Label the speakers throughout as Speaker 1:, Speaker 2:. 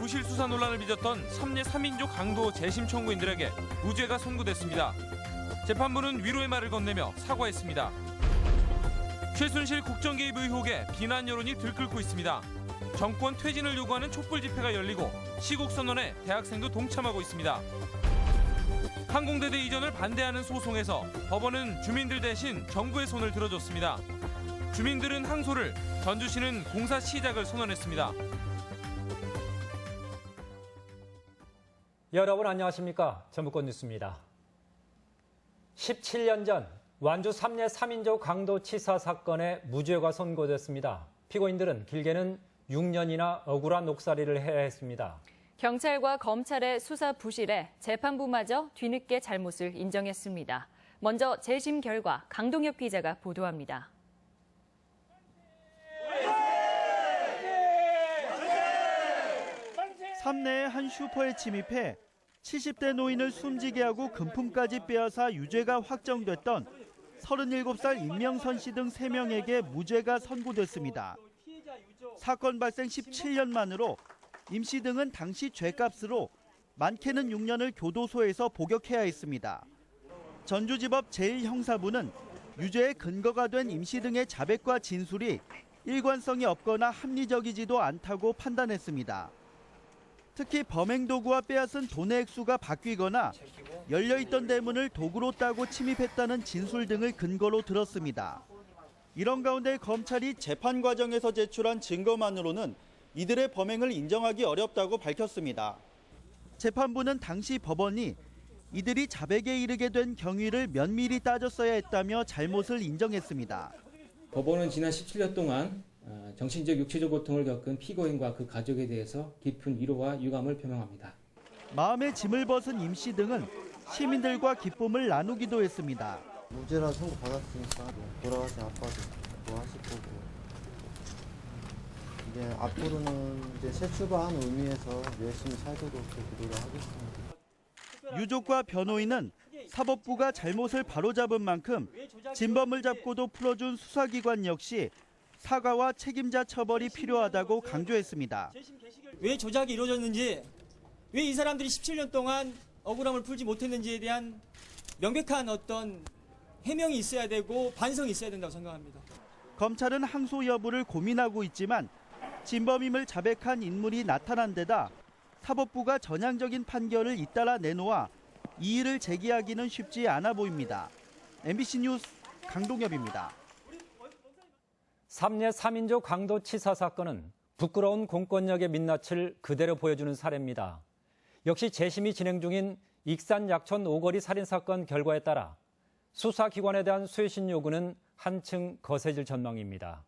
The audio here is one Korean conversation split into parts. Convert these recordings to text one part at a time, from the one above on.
Speaker 1: 부실 수사 논란을 빚었던 삼례 3인조 강도 재심 청구인들에게 무죄가 선고됐습니다. 재판부는 위로의 말을 건네며 사과했습니다. 최순실 국정 개입 의혹에 비난 여론이 들끓고 있습니다. 정권 퇴진을 요구하는 촛불 집회가 열리고 시국 선언에 대학생도 동참하고 있습니다. 항공대대 이전을 반대하는 소송에서 법원은 주민들 대신 정부의 손을 들어줬습니다. 주민들은 항소를, 전주시는 공사 시작을 선언했습니다.
Speaker 2: 여러분 안녕하십니까? 전북권 뉴스입니다. 17년 전 완주 삼례 3인조 강도치사 사건에 무죄가 선고됐습니다. 피고인들은 길게는 6년이나 억울한 옥살이를 해야 했습니다.
Speaker 3: 경찰과 검찰의 수사 부실에 재판부마저 뒤늦게 잘못을 인정했습니다. 먼저 재심 결과 강동엽 기자가 보도합니다.
Speaker 4: 삼내의 한 슈퍼에 침입해 70대 노인을 숨지게 하고 금품까지 빼앗아 유죄가 확정됐던 37살 임명선 씨 등 3명에게 무죄가 선고됐습니다. 사건 발생 17년 만으로 임 씨 등은 당시 죄값으로 많게는 6년을 교도소에서 복역해야 했습니다. 전주지법 제1형사부는 유죄의 근거가 된 임 씨 등의 자백과 진술이 일관성이 없거나 합리적이지도 않다고 판단했습니다. 특히 범행 도구와 빼앗은 돈의 액수가 바뀌거나 열려있던 대문을 도구로 따고 침입했다는 진술 등을 근거로 들었습니다. 이런 가운데 검찰이 재판 과정에서 제출한 증거만으로는 이들의 범행을 인정하기 어렵다고 밝혔습니다. 재판부는 당시 법원이 이들이 자백에 이르게 된 경위를 면밀히 따졌어야 했다며 잘못을 인정했습니다.
Speaker 5: 법원은 지난 17년 동안 정신적, 육체적 고통을 겪은 피고인과 그 가족에 대해서 깊은 위로와 유감을 표명합니다.
Speaker 4: 마음의 짐을 벗은 임 씨 등은 시민들과 기쁨을 나누기도 했습니다.
Speaker 6: 무죄라 선고받았으니까 돌아가신 아빠도 좋아하실 거고 이제 앞으로는 이제 새 출발하는 의미에서 열심히 살도록 기도를 하겠습니다.
Speaker 4: 유족과 변호인은 사법부가 잘못을 바로잡은 만큼 진범을 잡고도 풀어준 수사기관 역시 사과와 책임자 처벌이 필요하다고 강조했습니다.
Speaker 7: 왜 조작이 이루어졌는지, 왜 이 사람들이 17년 동안 억울함을 풀지 못했는지에 대한 명백한 어떤 해명이 있어야 되고 반성이 있어야 된다고 생각합니다.
Speaker 4: 검찰은 항소 여부를 고민하고 있지만 진범임을 자백한 인물이 나타난 데다 사법부가 전향적인 판결을 잇따라 내놓아 이의를 제기하기는 쉽지 않아 보입니다. MBC 뉴스 강동엽입니다.
Speaker 2: 삼례 3인조 강도치사 사건은 부끄러운 공권력의 민낯을 그대로 보여주는 사례입니다. 역시 재심이 진행 중인 익산 약촌 오거리 살인사건 결과에 따라 수사기관에 대한 쇄신 요구는 한층 거세질 전망입니다.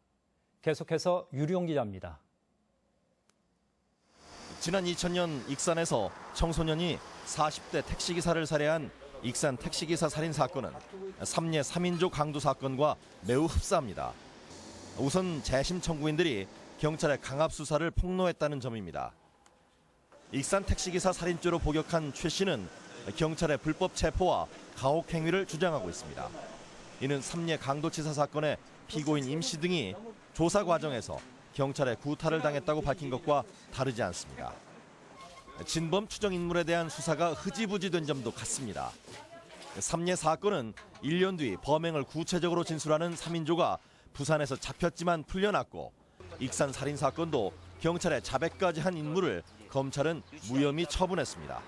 Speaker 2: 계속해서 유리용 기자입니다.
Speaker 8: 지난 2000년 익산에서 청소년이 40대 택시기사를 살해한 익산 택시기사 살인사건은 삼례 3인조 강도 사건과 매우 흡사합니다. 우선 재심 청구인들이 경찰의 강압 수사를 폭로했다는 점입니다. 익산 택시기사 살인죄로 복역한 최 씨는 경찰의 불법 체포와 가혹 행위를 주장하고 있습니다. 이는 삼례 강도치사 사건의 피고인 임 씨 등이 조사 과정에서 경찰의 구타를 당했다고 밝힌 것과 다르지 않습니다. 진범 추정 인물에 대한 수사가 흐지부지된 점도 같습니다. 삼례 사건은 1년 뒤 범행을 구체적으로 진술하는 3인조가 부산에서 잡혔지만 풀려났고, 익산 살인 사건도 경찰의 자백까지 한 인물을 검찰은 무혐의 처분했습니다.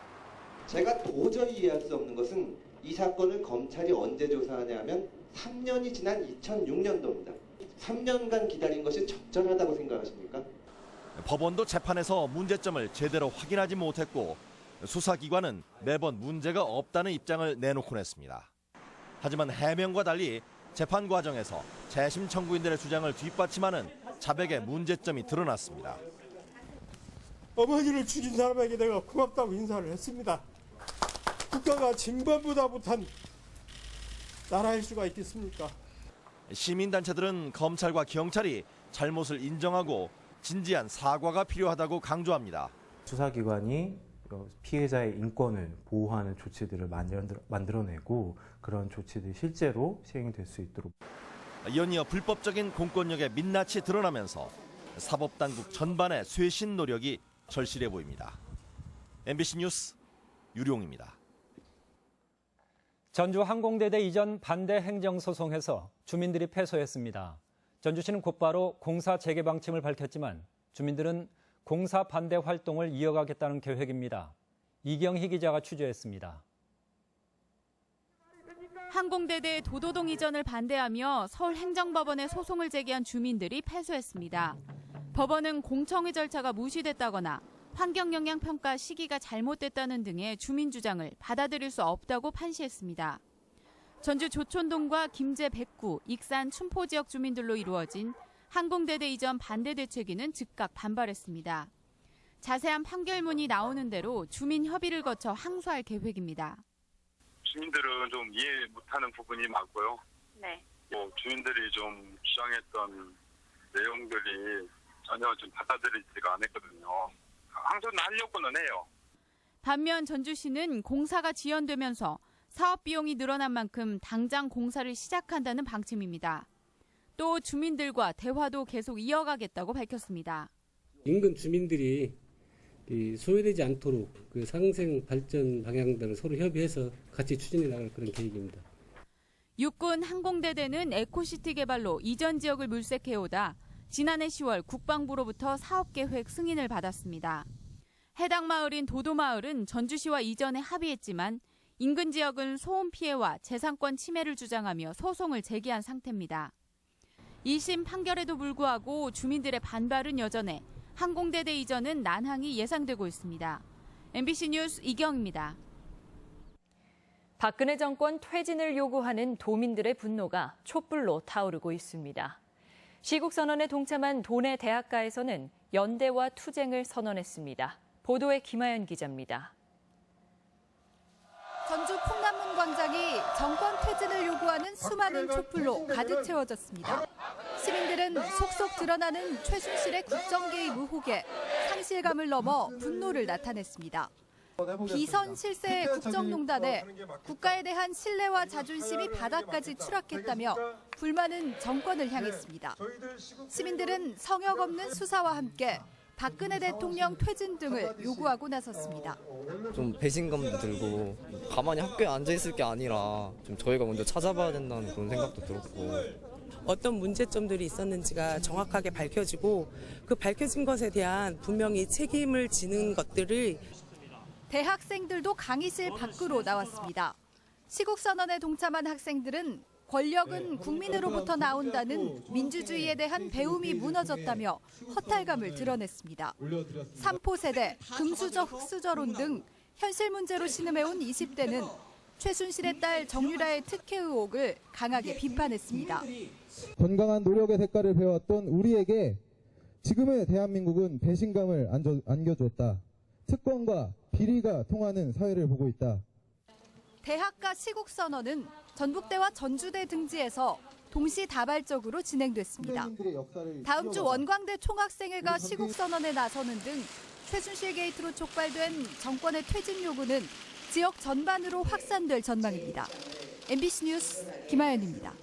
Speaker 9: 제가 도저히 이해할 수 없는 것은 이 사건을 검찰이 언제 조사하냐 하면 3년이 지난 2006년도입니다. 3년간 기다린 것이 적절하다고 생각하십니까?
Speaker 8: 법원도 재판에서 문제점을 제대로 확인하지 못했고 수사기관은 매번 문제가 없다는 입장을 내놓곤 했습니다. 하지만 해명과 달리 재판 과정에서 재심 청구인들의 주장을 뒷받침하는 자백의 문제점이 드러났습니다.
Speaker 10: 어머니를 죽인 사람에게 내가 고맙다고 인사를 했습니다. 국가가 진범보다 못한 나라일 수가 있겠습니까?
Speaker 8: 시민단체들은 검찰과 경찰이 잘못을 인정하고 진지한 사과가 필요하다고 강조합니다.
Speaker 11: 수사기관이 피해자의 인권을 보호하는 조치들을 만들어내고 그런 조치들이 실제로 시행이 될 수 있도록.
Speaker 8: 연이어 불법적인 공권력의 민낯이 드러나면서 사법당국 전반의 쇄신 노력이 절실해 보입니다. MBC 뉴스 유룡입니다.
Speaker 2: 전주 항공대대 이전 반대 행정소송에서 주민들이 패소했습니다. 전주시는 곧바로 공사 재개 방침을 밝혔지만 주민들은 공사 반대 활동을 이어가겠다는 계획입니다. 이경희 기자가 취재했습니다.
Speaker 12: 항공대대 도도동 이전을 반대하며 서울행정법원에 소송을 제기한 주민들이 패소했습니다. 법원은 공청회 절차가 무시됐다거나 환경영향평가 시기가 잘못됐다는 등의 주민 주장을 받아들일 수 없다고 판시했습니다. 전주 조촌동과 김제 백구, 익산 춘포 지역 주민들로 이루어진 항공대대 이전 반대 대책위는 즉각 반발했습니다. 자세한 판결문이 나오는 대로 주민 협의를 거쳐 항소할 계획입니다.
Speaker 13: 주민들은 좀 이해 못하는 부분이 많고요.
Speaker 12: 네.
Speaker 13: 주민들이 좀 주장했던 내용들이 전혀 좀 받아들이지가 않았거든요. 항소는 하려고는 해요.
Speaker 12: 반면 전주시는 공사가 지연되면서 사업 비용이 늘어난 만큼 당장 공사를 시작한다는 방침입니다. 또 주민들과 대화도 계속 이어가겠다고 밝혔습니다.
Speaker 14: 인근 주민들이 소외되지 않도록 그 상생 발전 방향들을 서로 협의해서 같이 추진해 나갈 그런 계획입니다.
Speaker 12: 육군 항공대대는 에코시티 개발로 이전 지역을 물색해오다 지난해 10월 국방부로부터 사업계획 승인을 받았습니다. 해당 마을인 도도마을은 전주시와 이전에 합의했지만 인근 지역은 소음 피해와 재산권 침해를 주장하며 소송을 제기한 상태입니다. 2심 판결에도 불구하고 주민들의 반발은 여전해 항공대대 이전은 난항이 예상되고 있습니다. MBC 뉴스 이경입니다.
Speaker 3: 박근혜 정권 퇴진을 요구하는 도민들의 분노가 촛불로 타오르고 있습니다. 시국선언에 동참한 도내 대학가에서는 연대와 투쟁을 선언했습니다. 보도에 김하연 기자입니다.
Speaker 15: 전주 풍남문 광장이 정권 퇴진을 요구하는 수많은 촛불로 가득 채워졌습니다. 시민들은 속속 드러나는 최순실의 국정 개입 의혹에 상실감을 넘어 분노를 나타냈습니다. 비선 실세의 국정농단에 국가에 대한 신뢰와 자존심이 바닥까지 추락했다며 불만은 정권을 향했습니다. 시민들은 성역 없는 수사와 함께 박근혜 대통령 퇴진 등을 요구하고 나섰습니다.
Speaker 16: 좀 배신감도 들고 가만히 학교에 앉아있을 게 아니라 좀 저희가 먼저 찾아봐야 된다는 그런 생각도 들었고
Speaker 17: 어떤 문제점들이 있었는지가 정확하게 밝혀지고 그 밝혀진 것에 대한 분명히 책임을 지는 것들을
Speaker 15: 대학생들도 강의실 밖으로 나왔습니다. 시국선언에 동참한 학생들은 권력은 국민으로부터 나온다는 민주주의에 대한 배움이 무너졌다며 허탈감을 드러냈습니다. 삼포세대, 금수저, 흑수저론 등 현실 문제로 신음해온 20대는 최순실의 딸 정유라의 특혜 의혹을 강하게 비판했습니다.
Speaker 18: 건강한 노력의 대가를 배웠던 우리에게 지금의 대한민국은 배신감을 안겨줬다. 특권과 비리가 통하는 사회를 보고 있다.
Speaker 15: 대학가 시국선언은 전북대와 전주대 등지에서 동시다발적으로 진행됐습니다. 다음 주 원광대 총학생회가 시국선언에 나서는 등 최순실 게이트로 촉발된 정권의 퇴진 요구는 지역 전반으로 확산될 전망입니다. MBC 뉴스 김하연입니다.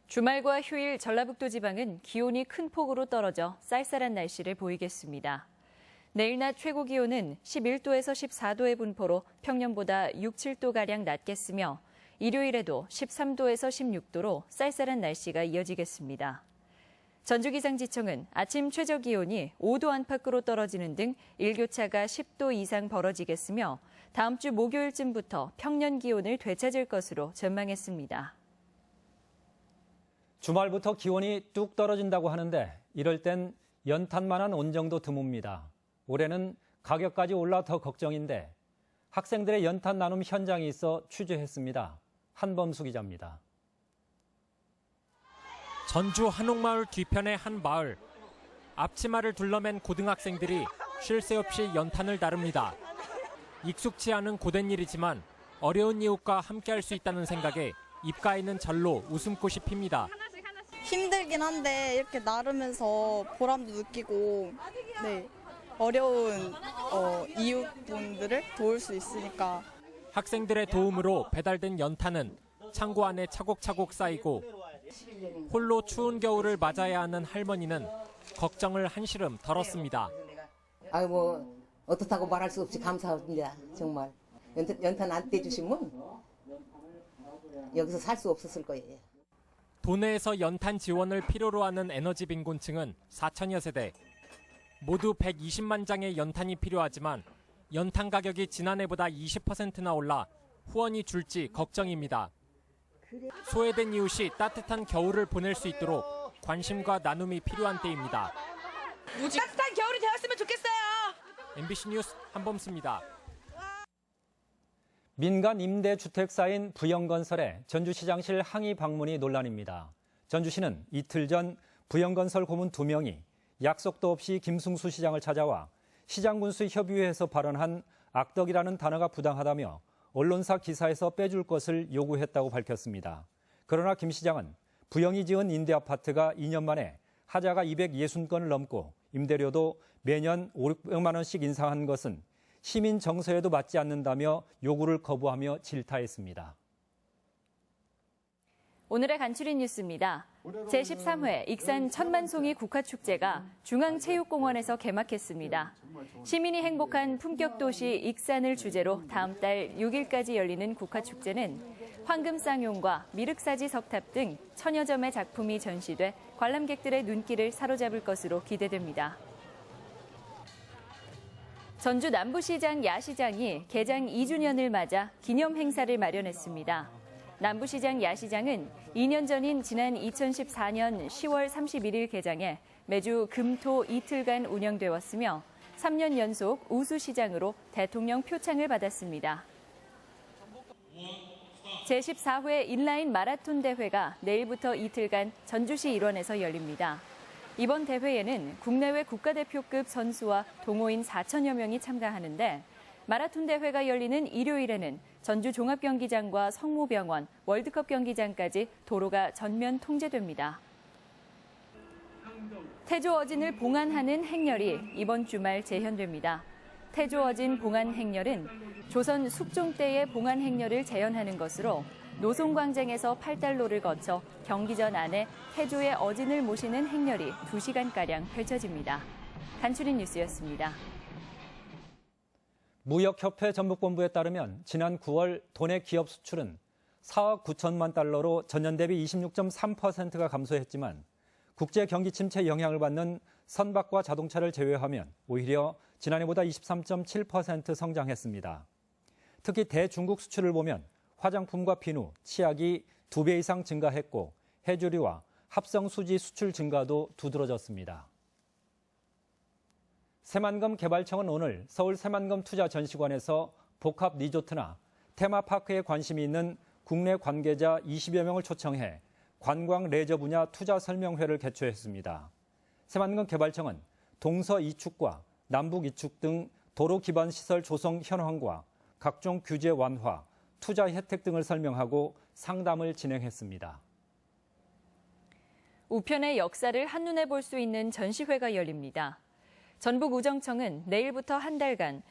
Speaker 3: 주말과 휴일 전라북도 지방은 기온이 큰 폭으로 떨어져 쌀쌀한 날씨를 보이겠습니다. 내일 낮 최고 기온은 11도에서 14도의 분포로 평년보다 6, 7도가량 낮겠으며 일요일에도 13도에서 16도로 쌀쌀한 날씨가 이어지겠습니다. 전주기상지청은 아침 최저 기온이 5도 안팎으로 떨어지는 등 일교차가 10도 이상 벌어지겠으며 다음 주 목요일쯤부터 평년 기온을 되찾을 것으로 전망했습니다.
Speaker 2: 주말부터 기온이 뚝 떨어진다고 하는데 이럴 땐 연탄만한 온정도 드뭅니다. 올해는 가격까지 올라 더 걱정인데 학생들의 연탄 나눔 현장이 있어 취재했습니다. 한범수 기자입니다.
Speaker 19: 전주 한옥마을 뒤편의 한 마을. 앞치마를 둘러맨 고등학생들이 쉴 새 없이 연탄을 나릅니다. 익숙치 않은 고된 일이지만 어려운 이웃과 함께할 수 있다는 생각에 입가에는 절로 웃음꽃이 핍니다.
Speaker 20: 힘들긴 한데 이렇게 나르면서 보람도 느끼고 어려운 이웃분들을 도울 수 있으니까.
Speaker 19: 학생들의 도움으로 배달된 연탄은 창고 안에 차곡차곡 쌓이고 홀로 추운 겨울을 맞아야 하는 할머니는 걱정을 한시름 덜었습니다.
Speaker 21: 아유 뭐 어떻다고 말할 수 없이 감사합니다. 정말 연탄 안 떼주시면 여기서 살 수 없었을 거예요.
Speaker 19: 도내에서 연탄 지원을 필요로 하는 에너지 빈곤층은 4천여 세대. 모두 120만 장의 연탄이 필요하지만 연탄 가격이 지난해보다 20%나 올라 후원이 줄지 걱정입니다. 소외된 이웃이 따뜻한 겨울을 보낼 수 있도록 관심과 나눔이 필요한 때입니다.
Speaker 22: 따뜻한 겨울이 되었으면 좋겠어요.
Speaker 19: MBC 뉴스 한범수입니다.
Speaker 2: 민간 임대주택사인 부영건설의 전주시장실 항의 방문이 논란입니다. 전주시는 이틀 전 부영건설 고문 2명이 약속도 없이 김승수 시장을 찾아와 시장군수협의회에서 발언한 악덕이라는 단어가 부당하다며 언론사 기사에서 빼줄 것을 요구했다고 밝혔습니다. 그러나 김 시장은 부영이 지은 임대아파트가 2년 만에 하자가 260건을 넘고 임대료도 매년 500만 원씩 인상한 것은 시민 정서에도 맞지 않는다며 요구를 거부하며 질타했습니다.
Speaker 3: 오늘의 간추린 뉴스입니다. 제13회 익산 천만송이 국화축제가 중앙체육공원에서 개막했습니다. 시민이 행복한 품격도시 익산을 주제로 다음 달 6일까지 열리는 국화축제는 황금쌍용과 미륵사지 석탑 등 천여 점의 작품이 전시돼 관람객들의 눈길을 사로잡을 것으로 기대됩니다. 전주 남부시장 야시장이 개장 2주년을 맞아 기념 행사를 마련했습니다. 남부시장 야시장은 2년 전인 지난 2014년 10월 31일 개장해 매주 금, 토 이틀간 운영돼 왔으며 3년 연속 우수시장으로 대통령 표창을 받았습니다. 제14회 인라인 마라톤 대회가 내일부터 이틀간 전주시 일원에서 열립니다. 이번 대회에는 국내외 국가대표급 선수와 동호인 4천여 명이 참가하는데 마라톤 대회가 열리는 일요일에는 전주 종합경기장과 성모병원, 월드컵 경기장까지 도로가 전면 통제됩니다. 태조 어진을 봉안하는 행렬이 이번 주말 재현됩니다. 태조 어진 봉안 행렬은 조선 숙종 때의 봉안 행렬을 재현하는 것으로 노송광장에서 팔달로를 거쳐 경기전 안에 태조의 어진을 모시는 행렬이 2시간가량 펼쳐집니다. 간추린 뉴스였습니다.
Speaker 2: 무역협회 전북본부에 따르면 지난 9월 도내 기업 수출은 4억 9천만 달러로 전년 대비 26.3%가 감소했지만 국제 경기 침체 영향을 받는 선박과 자동차를 제외하면 오히려 지난해보다 23.7% 성장했습니다. 특히 대중국 수출을 보면 화장품과 비누, 치약이 2배 이상 증가했고 해조류와 합성수지 수출 증가도 두드러졌습니다. 새만금 개발청은 오늘 서울 새만금 투자전시관에서 복합 리조트나 테마파크에 관심이 있는 국내 관계자 20여 명을 초청해 관광 레저 분야 투자 설명회를 개최했습니다. 새만금 개발청은 동서 이축과 남북 이축 등 도로 기반 시설 조성 현황과 각종 규제 완화, 투자 혜택 등을 설명하고 상담을 진행했습니다.
Speaker 3: 우편의 역사를 한눈에 볼 수 있는 전시회가 열립니다. 전북우정청은 내일부터 한 달간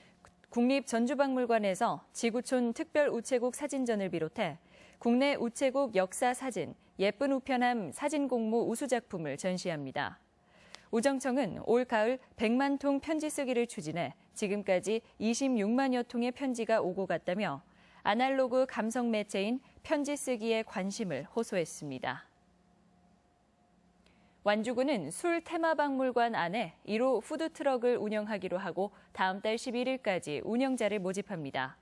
Speaker 3: 국립전주박물관에서 지구촌 특별우체국 사진전을 비롯해 국내 우체국 역사 사진, 예쁜 우편함 사진 공모 우수작품을 전시합니다. 우정청은 올 가을 100만 통 편지 쓰기를 추진해 지금까지 26만여 통의 편지가 오고 갔다며 아날로그 감성 매체인 편지 쓰기에 관심을 호소했습니다. 완주군은 술 테마박물관 안에 1호 푸드트럭을 운영하기로 하고 다음 달 11일까지 운영자를 모집합니다.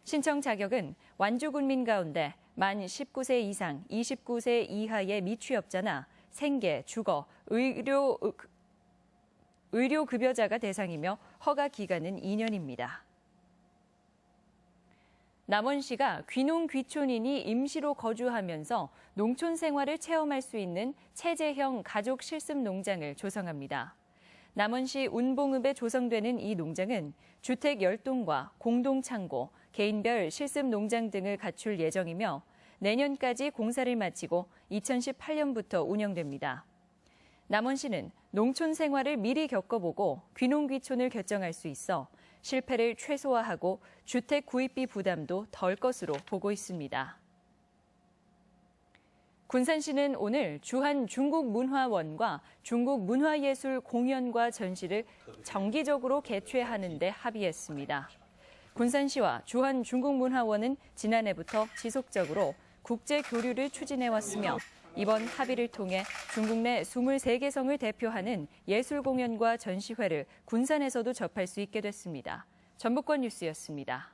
Speaker 3: 신청 자격은 완주군민 가운데 만 19세 이상, 29세 이하의 미취업자나 생계, 주거, 의료급여자가 대상이며 허가 기간은 2년입니다. 남원시가 귀농 귀촌인이 임시로 거주하면서 농촌 생활을 체험할 수 있는 체제형 가족 실습 농장을 조성합니다. 남원시 운봉읍에 조성되는 이 농장은 주택 10동과 공동 창고, 개인별 실습 농장 등을 갖출 예정이며 내년까지 공사를 마치고 2018년부터 운영됩니다. 남원시는 농촌 생활을 미리 겪어보고 귀농 귀촌을 결정할 수 있어 실패를 최소화하고 주택 구입비 부담도 덜 것으로 보고 있습니다. 군산시는 오늘 주한 중국문화원과 중국문화예술공연과 전시를 정기적으로 개최하는 데 합의했습니다. 군산시와 주한 중국문화원은 지난해부터 지속적으로 국제 교류를 추진해왔으며 이번 합의를 통해 중국 내 23개 성을 대표하는 예술 공연과 전시회를 군산에서도 접할 수 있게 됐습니다. 전북권 뉴스였습니다.